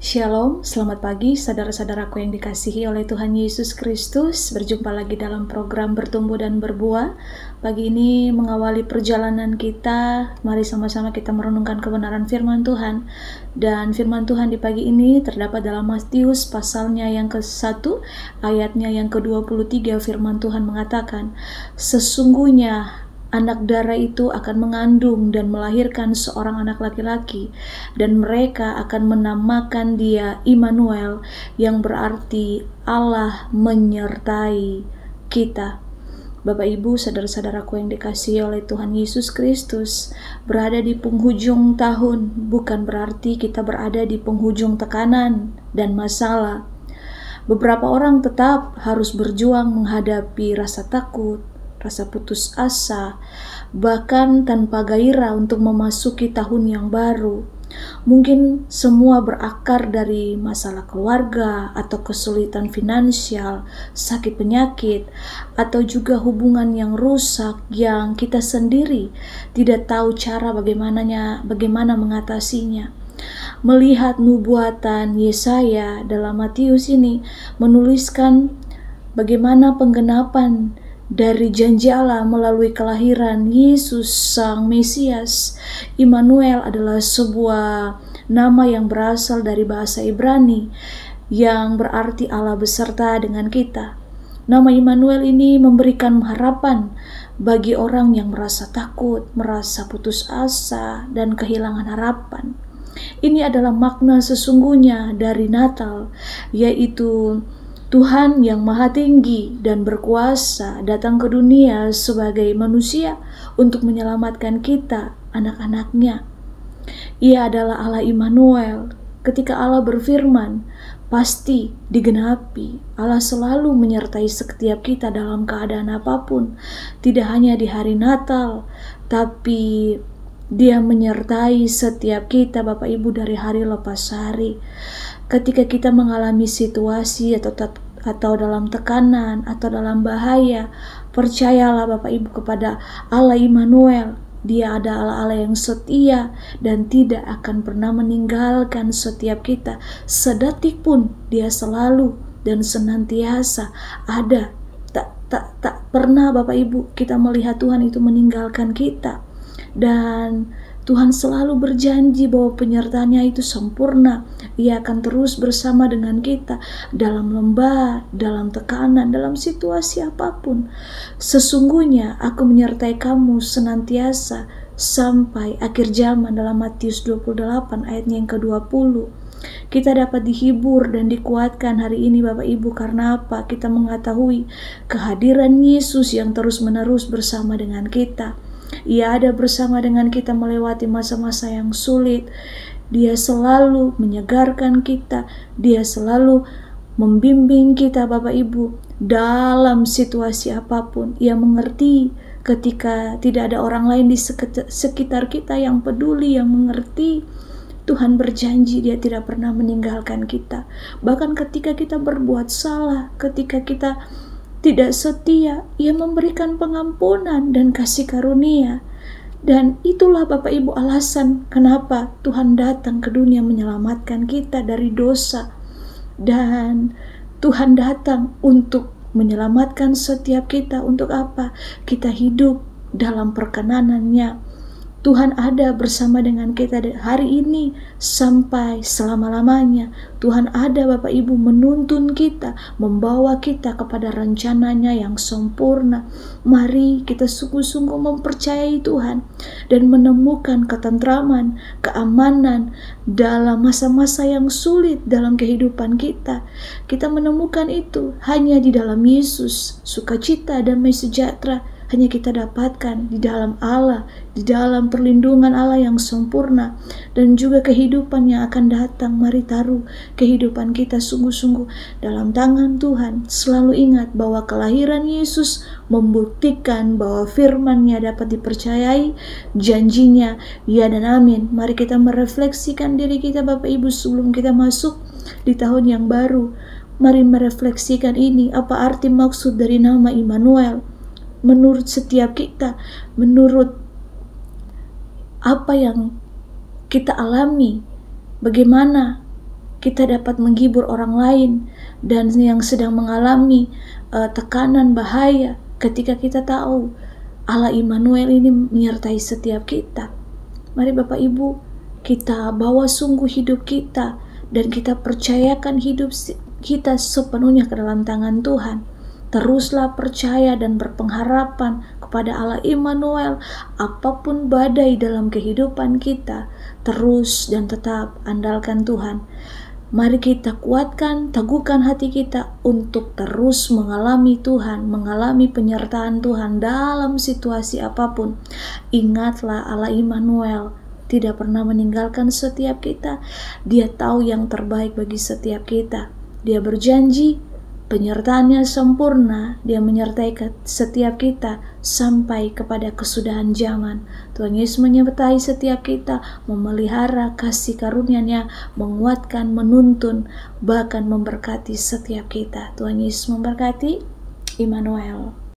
Shalom, selamat pagi saudara-saudaraku yang dikasihi oleh Tuhan Yesus Kristus. Berjumpa lagi dalam program Bertumbuh dan Berbuah. Pagi ini mengawali perjalanan kita, mari sama-sama kita merenungkan kebenaran firman Tuhan. Dan firman Tuhan di pagi ini terdapat dalam Matius pasalnya yang ke-1, ayatnya yang ke-23. Firman Tuhan mengatakan, "Sesungguhnya anak darah itu akan mengandung dan melahirkan seorang anak laki-laki, dan mereka akan menamakan dia Immanuel, yang berarti Allah menyertai kita." Bapak Ibu, saudara-saudaraku yang dikasihi oleh Tuhan Yesus Kristus, berada di penghujung tahun bukan berarti kita berada di penghujung tekanan dan masalah. Beberapa orang tetap harus berjuang menghadapi rasa takut, rasa putus asa, bahkan tanpa gairah untuk memasuki tahun yang baru. Mungkin semua berakar dari masalah keluarga atau kesulitan finansial, sakit penyakit, atau juga hubungan yang rusak yang kita sendiri tidak tahu cara bagaimana mengatasinya. Melihat nubuatan Yesaya dalam Matius ini menuliskan bagaimana penggenapan dari janji Allah melalui kelahiran Yesus Sang Mesias. Immanuel adalah sebuah nama yang berasal dari bahasa Ibrani yang berarti Allah beserta dengan kita. Nama Immanuel ini memberikan harapan bagi orang yang merasa takut, merasa putus asa, dan kehilangan harapan. Ini adalah makna sesungguhnya dari Natal, yaitu Tuhan yang Maha Tinggi dan berkuasa datang ke dunia sebagai manusia untuk menyelamatkan kita, anak-anaknya. Ia adalah Allah Immanuel. Ketika Allah berfirman, pasti digenapi. Allah selalu menyertai setiap kita dalam keadaan apapun. Tidak hanya di hari Natal, tapi Dia menyertai setiap kita, Bapak Ibu, dari hari lepas hari. Ketika kita mengalami situasi atau dalam tekanan atau dalam bahaya, percayalah Bapak Ibu kepada Allah Immanuel. Dia adalah Allah yang setia dan tidak akan pernah meninggalkan setiap kita. Sedetik pun Dia selalu dan senantiasa ada. Tak pernah Bapak Ibu kita melihat Tuhan itu meninggalkan kita. Dan Tuhan selalu berjanji bahwa penyertaannya itu sempurna. Ia akan terus bersama dengan kita dalam lembah, dalam tekanan, dalam situasi apapun. Sesungguhnya aku menyertai kamu senantiasa sampai akhir zaman, dalam Matius 28 ayatnya yang ke-20. Kita dapat dihibur dan dikuatkan hari ini Bapak Ibu. Karena apa? Kita mengetahui kehadiran Yesus yang terus-menerus bersama dengan kita. Ia ada bersama dengan kita melewati masa-masa yang sulit. Dia selalu menyegarkan kita. Dia selalu membimbing kita Bapak Ibu dalam situasi apapun. Ia mengerti ketika tidak ada orang lain di sekitar kita yang peduli, yang mengerti. Tuhan berjanji Dia tidak pernah meninggalkan kita. Bahkan ketika kita berbuat salah, ketika kita tidak setia, Ia memberikan pengampunan dan kasih karunia. Dan itulah Bapak Ibu alasan kenapa Tuhan datang ke dunia menyelamatkan kita dari dosa. Dan Tuhan datang untuk menyelamatkan setiap kita. Untuk apa? Kita hidup dalam perkenanan-Nya. Tuhan ada bersama dengan kita hari ini sampai selama-lamanya. Tuhan ada Bapak Ibu menuntun kita, membawa kita kepada rencananya yang sempurna. Mari kita sungguh-sungguh mempercayai Tuhan dan menemukan ketentraman, keamanan dalam masa-masa yang sulit dalam kehidupan kita. Kita menemukan itu hanya di dalam Yesus. Sukacita, damai sejahtera hanya kita dapatkan di dalam Allah, di dalam perlindungan Allah yang sempurna, dan juga kehidupan yang akan datang. Mari taruh kehidupan kita sungguh-sungguh dalam tangan Tuhan. Selalu ingat bahwa kelahiran Yesus membuktikan bahwa firman-Nya dapat dipercayai, janjinya ya dan amin. Mari kita merefleksikan diri kita Bapak Ibu sebelum kita masuk di tahun yang baru. Mari merefleksikan ini, apa arti maksud dari nama Immanuel menurut setiap kita, menurut apa yang kita alami, bagaimana kita dapat menghibur orang lain dan yang sedang mengalami tekanan bahaya, ketika kita tahu Allah Immanuel ini menyertai setiap kita. Mari Bapak Ibu, kita bawa sungguh hidup kita dan kita percayakan hidup kita sepenuhnya ke dalam tangan Tuhan. Teruslah percaya dan berpengharapan kepada Allah Immanuel. Apapun badai dalam kehidupan kita, terus dan tetap andalkan Tuhan. Mari kita kuatkan, teguhkan hati kita untuk terus mengalami Tuhan, mengalami penyertaan Tuhan dalam situasi apapun. Ingatlah, Allah Immanuel tidak pernah meninggalkan setiap kita. Dia tahu yang terbaik bagi setiap kita. Dia berjanji penyertaannya sempurna, dia menyertai setiap kita sampai kepada kesudahan zaman. Tuhan Yesus menyertai setiap kita, memelihara kasih karunia-Nya, menguatkan, menuntun, bahkan memberkati setiap kita. Tuhan Yesus memberkati. Immanuel.